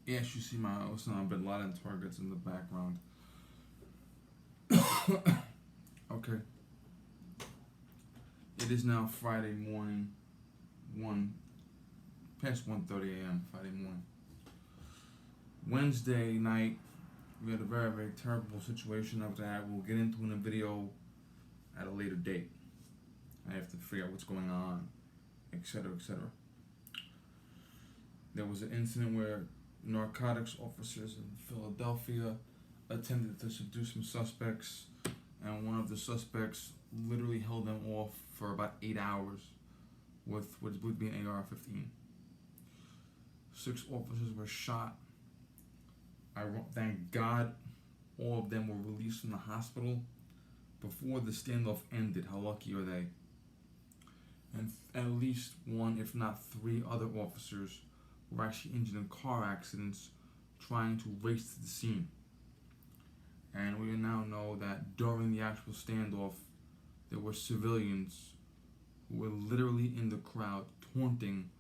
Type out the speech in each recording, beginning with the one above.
Yes, you see my Osama bin Laden targets in the background. Okay. It is now Friday morning, one past 1:30 a.m. Friday morning. Wednesday night, we had a very very terrible situation that we'll get into in a video at a later date. I have to figure out what's going on, etc., etc. There was an incident where narcotics officers in Philadelphia attempted to subdue some suspects, and one of the suspects literally held them off for about 8 hours with what is believed to be an AR-15. 6 officers were shot. Thank God all of them were released from the hospital before the standoff ended. How lucky are they? And at least one, if not 3 other officers were actually injured in car accidents trying to race to the scene. And we now know that during the actual standoff, there were civilians who were literally in the crowd taunting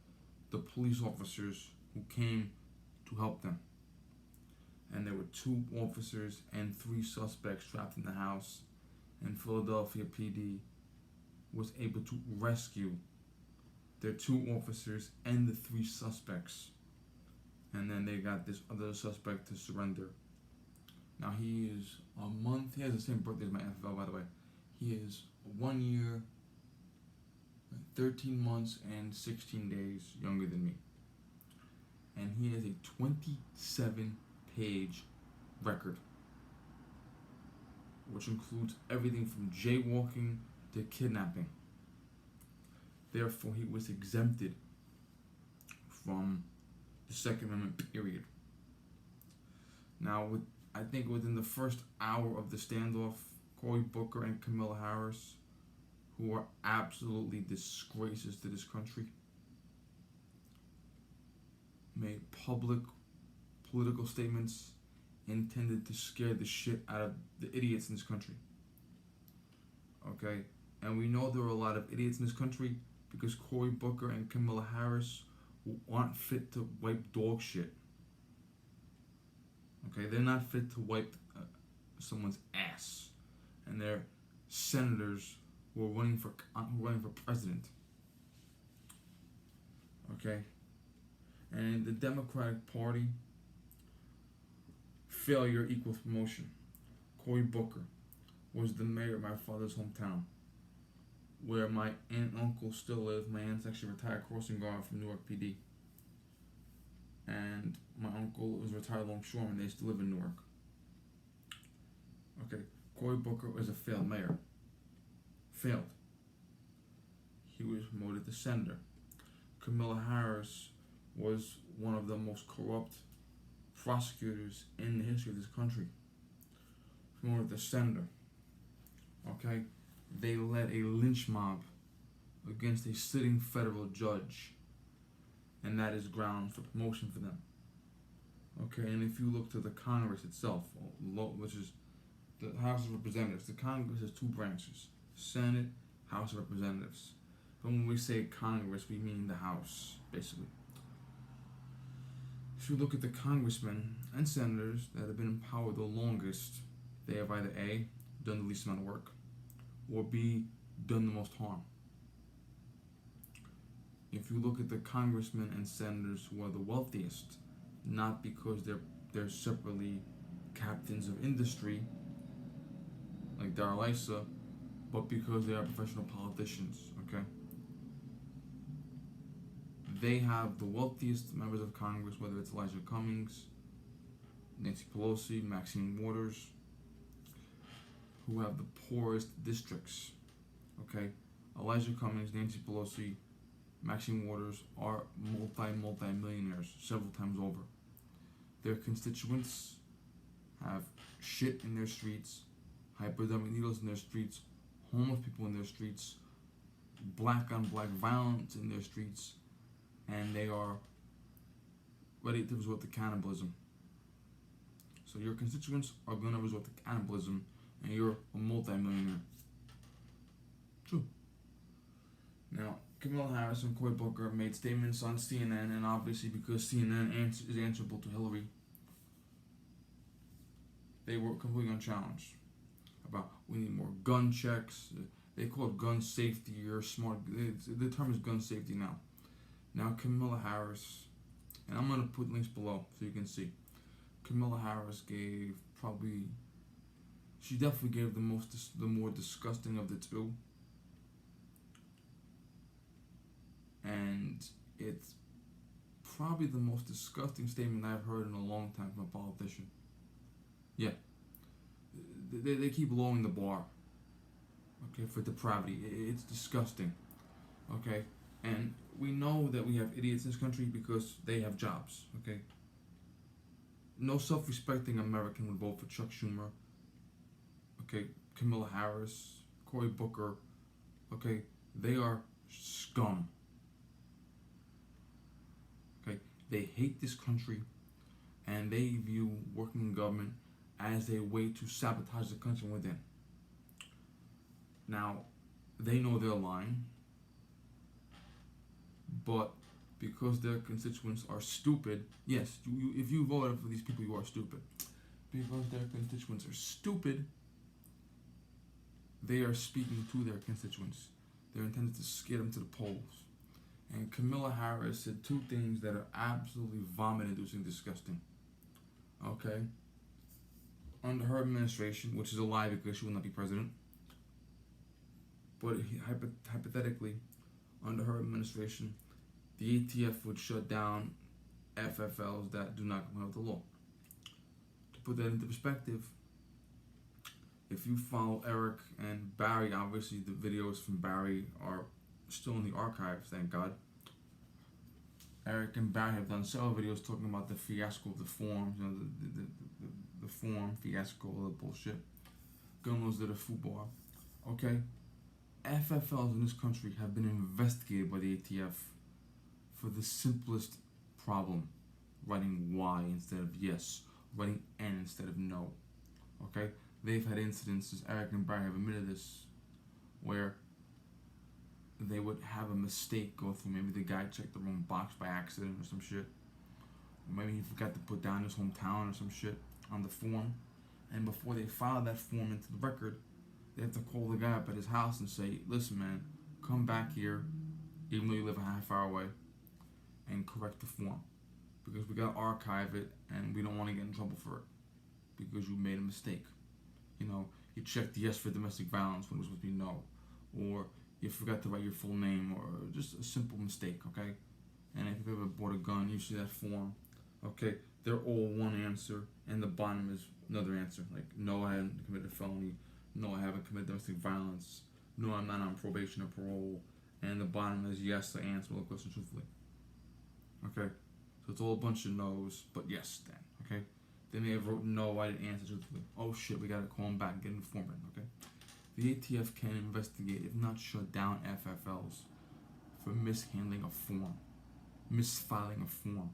the police officers who came to help them. And there were 2 officers and 3 suspects trapped in the house, and Philadelphia PD was able to rescue their 2 officers and the 3 suspects. And then they got this other suspect to surrender. Now he has the same birthday as my FFL, by the way. He is 1 year, 13 months, and 16 days younger than me. And he has a 27-page record, which includes everything from jaywalking to kidnapping. Therefore, he was exempted from the Second Amendment period. Now, I think within the first hour of the standoff, Cory Booker and Kamala Harris, who are absolutely disgraces to this country, made public political statements intended to scare the shit out of the idiots in this country. Okay? And we know there are a lot of idiots in this country because Cory Booker and Kamala Harris aren't fit to wipe dog shit. Okay? They're not fit to wipe someone's ass. And they're senators who are running for president. Okay? And the Democratic Party, failure equals promotion. Cory Booker was the mayor of my father's hometown, where my aunt and uncle still live. My aunt's actually a retired crossing guard from Newark PD. And my uncle was a retired longshoreman. They still live in Newark. Okay, Cory Booker was a failed mayor. Failed. He was promoted to senator. Kamala Harris was one of the most corrupt prosecutors in the history of this country. Promoted to senator. Okay? They led a lynch mob against a sitting federal judge, and that is ground for promotion for them. Okay, and if you look to the Congress itself, which is the House of Representatives, the Congress has 2 branches: Senate, House of Representatives. But when we say Congress, we mean the House, basically. If you look at the congressmen and senators that have been in power the longest, they have either A, done the least amount of work, or B, done the most harm. If you look at the congressmen and senators who are the wealthiest, not because they're separately captains of industry, like Darrell Issa, but because they are professional politicians, okay? They have the wealthiest members of Congress, whether it's Elijah Cummings, Nancy Pelosi, Maxine Waters, who have the poorest districts, okay? Elijah Cummings, Nancy Pelosi, Maxine Waters are multi-millionaires several times over. Their constituents have shit in their streets, hypodermic needles in their streets, homeless people in their streets, black on black violence in their streets, and they are ready to resort to cannibalism. So your constituents are going to resort to cannibalism, and you're a multi-millionaire. True. Now, Kamala Harris and Cory Booker made statements on CNN, and obviously because CNN is answerable to Hillary, they were completely unchallenged about we need more gun checks. They call it gun safety or smart. The term is gun safety now. Now Kamala Harris, and I'm gonna put links below so you can see. Kamala Harris gave probably, she definitely gave the more disgusting of the two, and it's probably the most disgusting statement I've heard in a long time from a politician. Yeah, they keep lowering the bar. Okay, for depravity, it's disgusting. Okay, and we know that we have idiots in this country because they have jobs. Okay, no self-respecting American would vote for Chuck Schumer. Okay, Kamala Harris, Cory Booker. Okay, they are scum. Okay, they hate this country, and they view working in government as a way to sabotage the country within. Now, they know they're lying, but because their constituents are stupid, yes, if you voted for these people, you are stupid. Because their constituents are stupid, they are speaking to their constituents. They're intended to scare them to the polls. And Kamala Harris said two things that are absolutely vomit-inducing disgusting. Okay? Under her administration, which is a lie because she will not be president, but hypothetically, under her administration, the ATF would shut down FFLs that do not comply with the law. To put that into perspective, if you follow Eric and Barry, obviously the videos from Barry are still in the archives, thank God. Eric and Barry have done several videos talking about the fiasco of the forms, you know, the form fiasco, all the bullshit. Gun laws that are FUBAR. Okay? FFLs in this country have been investigated by the ATF for the simplest problem, writing Y instead of yes, writing N instead of no. Okay? They've had incidences, Eric and Barry have admitted this, where they would have a mistake go through. Maybe the guy checked the wrong box by accident or some shit. Or maybe he forgot to put down his hometown or some shit on the form. And before they file that form into the record, they have to call the guy up at his house and say, listen man, come back here, even though you live a half hour away, and correct the form. Because we gotta archive it and we don't want to get in trouble for it. Because you made a mistake. You know, you checked yes for domestic violence when it was supposed to be no. Or you forgot to write your full name, or just a simple mistake, okay? And if you've ever bought a gun, you see that form, okay? They're all one answer, and the bottom is another answer. Like, no, I haven't committed a felony. No, I haven't committed domestic violence. No, I'm not on probation or parole. And the bottom is yes, I answer all the questions truthfully. Okay? So it's all a bunch of no's, but yes, then, okay? They may have wrote no, I didn't answer truthfully. Oh shit, we gotta call them back and get informant, okay? The ATF can investigate, if not shut down, FFLs for mishandling a form, misfiling a form.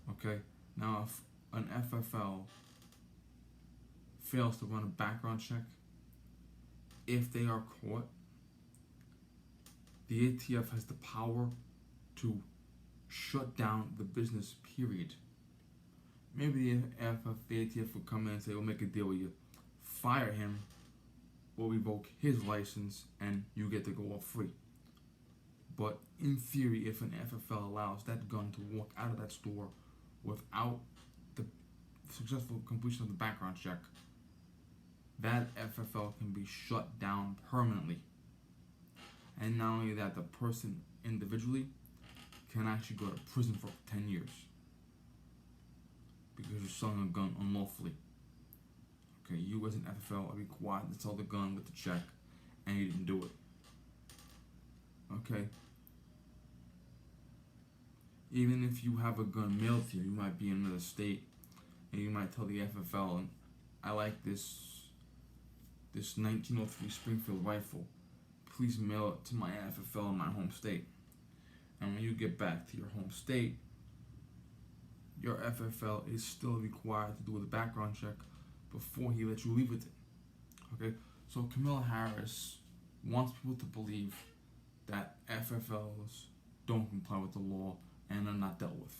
Okay? Now, if an FFL fails to run a background check, if they are caught, the ATF has the power to shut down the business, period. Maybe the ATF would come in and say, we'll make a deal with you. Fire him, or revoke his license, and you get to go off free. But in theory, if an FFL allows that gun to walk out of that store without the successful completion of the background check, that FFL can be shut down permanently. And not only that, the person individually can actually go to prison for 10 years because you're selling a gun unlawfully. Okay, you as an FFL are required to sell the gun with the check, and you didn't do it. Okay? Even if you have a gun mailed to you, you might be in another state, and you might tell the FFL, and I like this 1903 Springfield rifle. Please mail it to my FFL in my home state. And when you get back to your home state, your FFL is still required to do the background check before he lets you leave with it. Okay? So Kamala Harris wants people to believe that FFLs don't comply with the law and are not dealt with,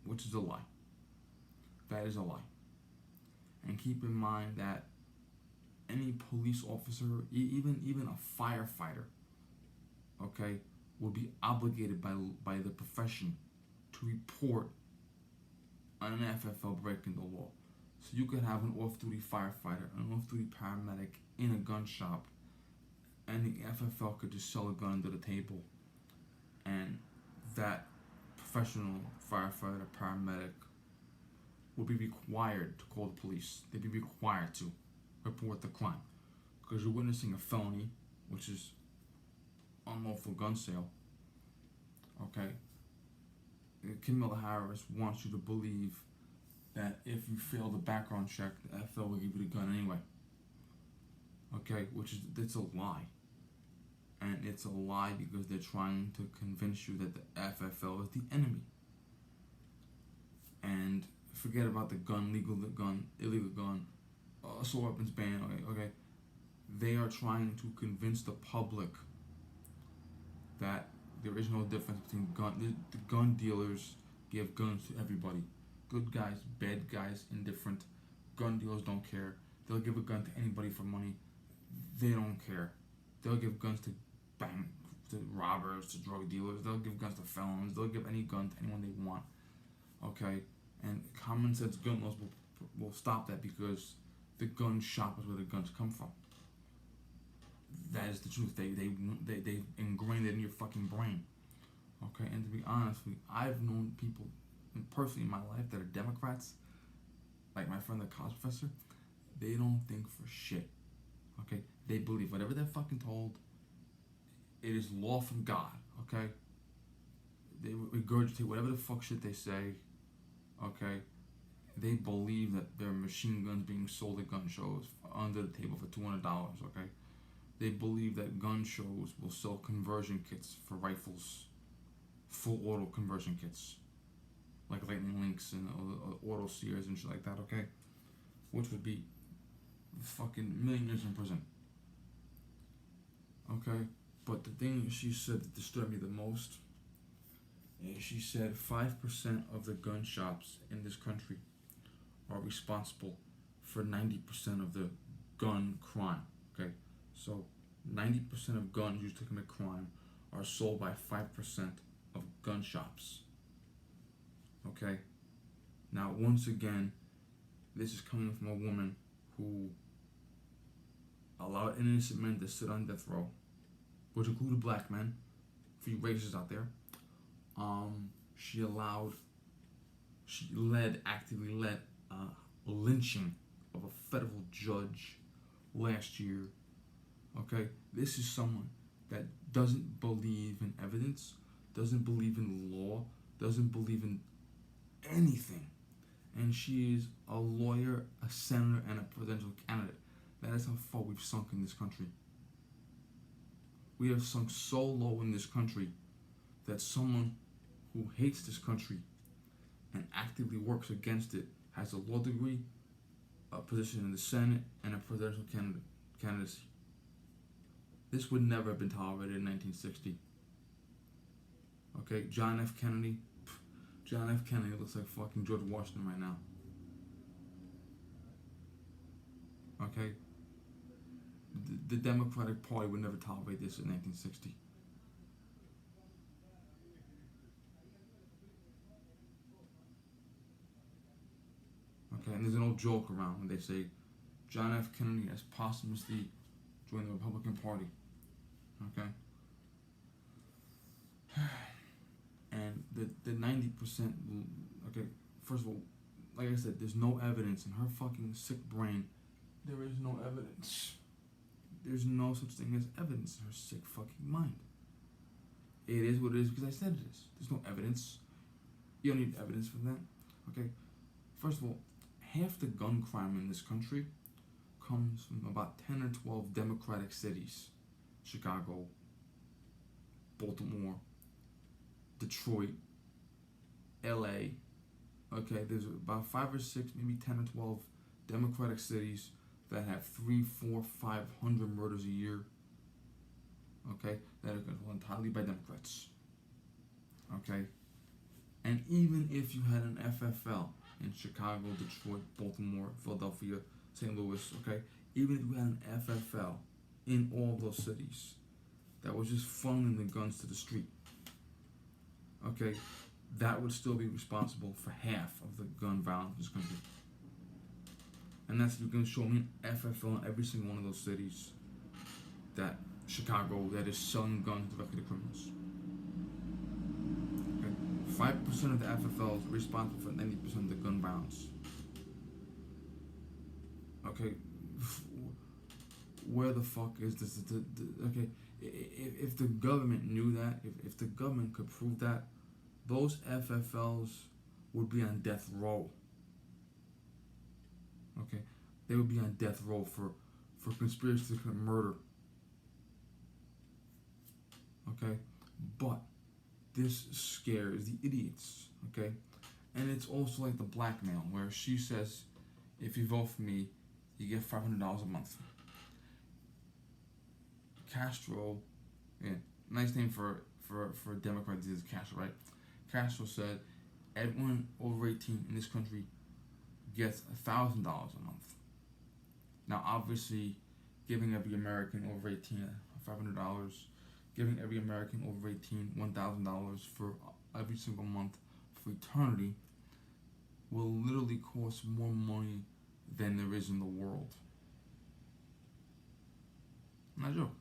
which is a lie. That is a lie. And keep in mind that any police officer, even a firefighter, okay, will be obligated by the profession to report an FFL breaking the law. So you could have an off-duty firefighter, an off-duty paramedic in a gun shop, and the FFL could just sell a gun under the table, and that professional firefighter, paramedic would be required to call the police. They'd be required to report the crime because you're witnessing a felony, which is unlawful gun sale. Okay, Kamala Harris wants you to believe that if you fail the background check, the FFL will give you the gun anyway. Okay, it's a lie. And it's a lie because they're trying to convince you that the FFL is the enemy. And forget about the gun, legal gun, illegal gun, assault weapons ban, okay? They are trying to convince the public that there is no difference between the gun dealers give guns to everybody. Good guys, bad guys, indifferent. Gun dealers don't care. They'll give a gun to anybody for money. They don't care. They'll give guns to robbers, to drug dealers. They'll give guns to felons. They'll give any gun to anyone they want. Okay? And common sense gun laws will stop that because the gun shop is where the guns come from. That is the truth. They ingrained it in your fucking brain. Okay? And to be honest with you, I've known people personally in my life that are Democrats, like my friend the college professor. They don't think for shit. Okay? They believe whatever they're fucking told. It is law from God, okay? They regurgitate whatever the fuck shit they say, okay? They believe that there are machine guns being sold at gun shows under the table for $200, okay? They believe that gun shows will sell conversion kits for rifles, full auto conversion kits, like Lightning Links and auto sears and shit like that, okay? Which would be fucking million years in prison, okay? But the thing she said that disturbed me the most is she said 5% of the gun shops in this country are responsible for 90% of the gun crime. Okay, so 90% of guns used to commit crime are sold by 5% of gun shops. Okay, now once again, this is coming from a woman who allowed innocent men to sit on death row, which included black men, for you racists out there. Actively led a lynching of a federal judge last year. Okay, this is someone that doesn't believe in evidence, doesn't believe in law, doesn't believe in anything. And she is a lawyer, a senator, and a presidential candidate. That is how far we've sunk in this country. We have sunk so low in this country that someone who hates this country and actively works against it has a law degree, a position in the Senate, and a presidential candidacy. This would never have been tolerated in 1960. Okay, John F. Kennedy looks like fucking George Washington right now. Okay? The Democratic Party would never tolerate this in 1960. Okay, and there's an old joke around when they say John F. Kennedy has posthumously joined the Republican Party. Okay? And the 90%, okay, first of all, like I said, there's no evidence in her fucking sick brain. There is no evidence. There's no such thing as evidence in her sick fucking mind. It is what it is because I said it is. There's no evidence. You don't need evidence for that. Okay? First of all, half the gun crime in this country comes from about 10 or 12 Democratic cities. Chicago, Baltimore, Detroit, LA. Okay, there's about 5 or 6, maybe 10 or 12 Democratic cities that have 300, 400, 500 murders a year. Okay, that are controlled entirely by Democrats. Okay? And even if you had an FFL in Chicago, Detroit, Baltimore, Philadelphia, St. Louis, okay? Even if you had an FFL in all those cities that was just funneling the guns to the street, okay, that would still be responsible for half of the gun violence in this country. And that's, you can show me an FFL in every single one of those cities that Chicago that is selling guns directly to criminals. Okay, 5% of the FFL is responsible for 90% of the gun violence. Okay, where the fuck is this? Okay, if the government knew that, if the government could prove that, those FFLs would be on death row. Okay, they would be on death row for conspiracy to commit murder. Okay, but this scares the idiots. Okay, and it's also like the blackmail where she says, if you vote for me, you get $500 a month. Castro, yeah, nice name for a Democrat. This is Castro, right? Castro said everyone over 18 in this country gets $1,000 a month. Now, obviously, giving every American over 18 $500, giving every American over 18 $1,000 for every single month for eternity will literally cost more money than there is in the world. Not a joke.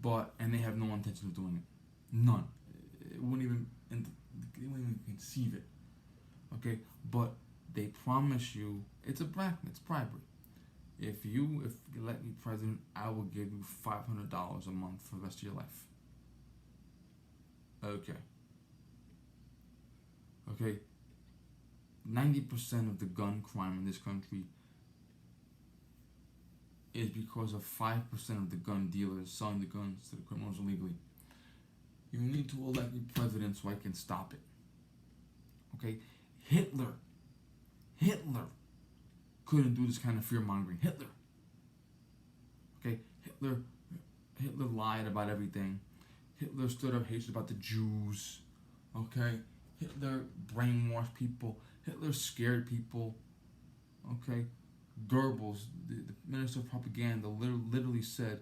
But, and they have no intention of doing it. None. It wouldn't even, they wouldn't even conceive it. Okay? But they promise you, it's bribery. If you elect me president, I will give you $500 a month for the rest of your life. Okay. Okay? 90% of the gun crime in this country is because of 5% of the gun dealers selling the guns to the criminals illegally. You need to elect me president so I can stop it. Okay? Hitler couldn't do this kind of fear-mongering. Hitler. Okay? Hitler lied about everything. Hitler stood up hatred about the Jews. Okay? Hitler brainwashed people. Hitler scared people. Okay? Goebbels, the minister of propaganda, literally said,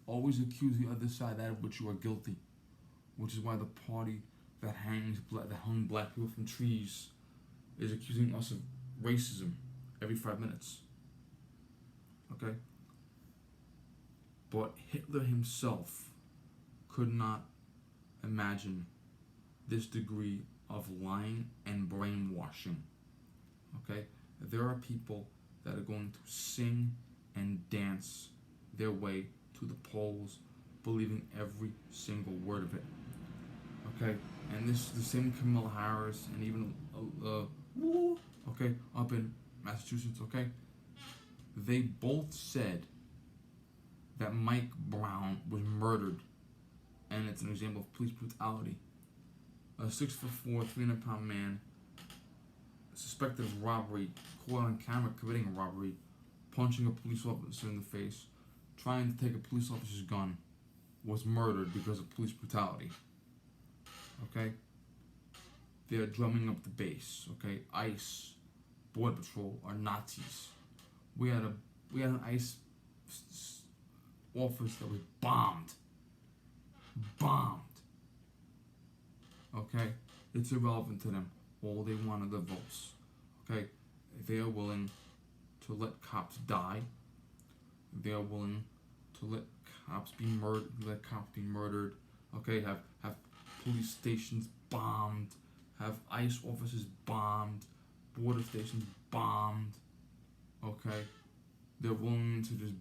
always accuse the other side that of which you are guilty. Which is why the party that hung black people from trees is accusing us of racism every 5 minutes. Okay? But Hitler himself could not imagine this degree of lying and brainwashing. Okay? There are people that are going to sing and dance their way to the polls, believing every single word of it. Okay? And this is the same Kamala Harris and even okay, up in Massachusetts, okay? They both said that Mike Brown was murdered, and it's an example of police brutality. A 6'4", 300-pound man suspected of robbery, caught on camera committing a robbery, punching a police officer in the face, trying to take a police officer's gun, was murdered because of police brutality. Okay? They're drumming up the base. Okay? ICE, Border Patrol are Nazis. We had an ICE office that was bombed. Okay? It's irrelevant to them. All they want are the votes. Okay? They are willing to let cops die. They are willing to let cops be murdered. Okay? Have police stations bombed. Have ICE offices bombed. Border stations bombed. Okay? They're willing to just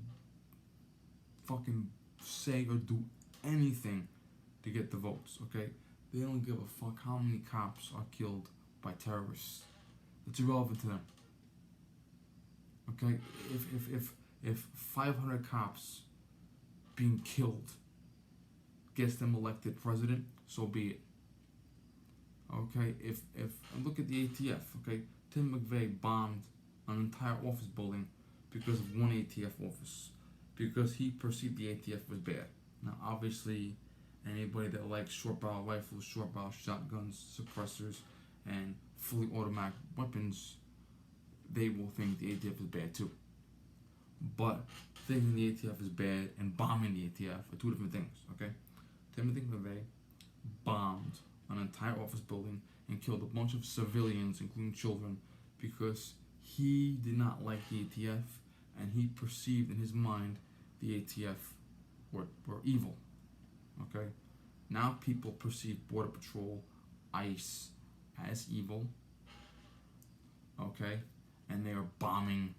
fucking say or do anything to get the votes. Okay? They don't give a fuck how many cops are killed by terrorists. It's irrelevant to them. Okay? If 500 cops being killed gets them elected president, so be it. Okay? If look at the ATF, okay? Tim McVeigh bombed an entire office building because of one ATF office. Because he perceived the ATF was bad. Now obviously Anybody that likes short barrel rifles, short barrel shotguns, suppressors, and fully automatic weapons, they will think the ATF is bad too. But thinking the ATF is bad and bombing the ATF are two different things, okay? Timothy McVeigh bombed an entire office building and killed a bunch of civilians, including children, because he did not like the ATF and he perceived in his mind the ATF were evil, okay? Now people perceive Border Patrol, ICE, as evil, okay? And they are bombing,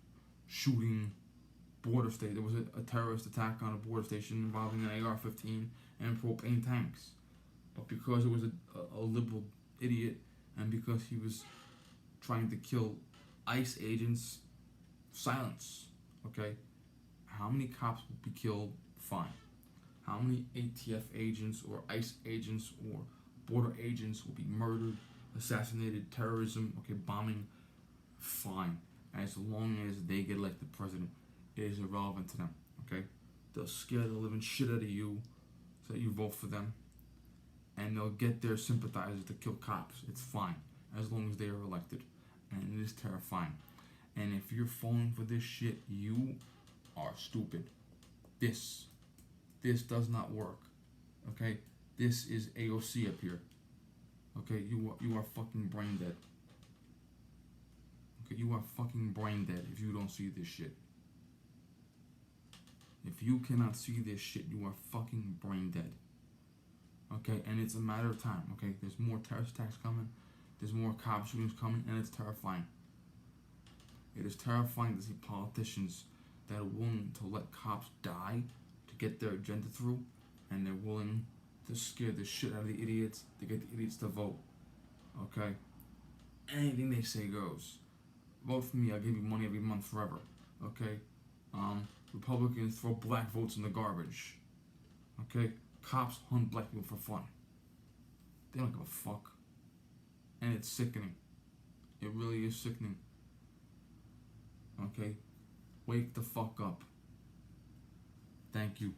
shooting border station. There was a terrorist attack on a border station involving an AR-15 and propane tanks. But because it was a liberal idiot and because he was trying to kill ICE agents, silence, okay? How many cops will be killed? Fine. How many ATF agents or ICE agents or border agents will be murdered, assassinated, terrorism, okay, bombing? Fine. As long as they get elected president, it is irrelevant to them, okay? They'll scare the living shit out of you so that you vote for them, and they'll get their sympathizers to kill cops. It's fine, as long as they are elected, and it is terrifying. And if you're falling for this shit, you are stupid. This does not work, okay? This is AOC up here, okay? You are fucking brain dead. Okay, you are fucking brain dead if you don't see this shit. If you cannot see this shit, you are fucking brain dead. Okay, and it's a matter of time, okay? There's more terrorist attacks coming. There's more cop shootings coming, and it's terrifying. It is terrifying to see politicians that are willing to let cops die to get their agenda through, and they're willing to scare the shit out of the idiots to get the idiots to vote. Okay? Anything they say goes. Vote for me, I'll give you money every month forever. Okay? Republicans throw black votes in the garbage. Okay? Cops hunt black people for fun. They don't give a fuck. And it's sickening. It really is sickening. Okay? Wake the fuck up. Thank you.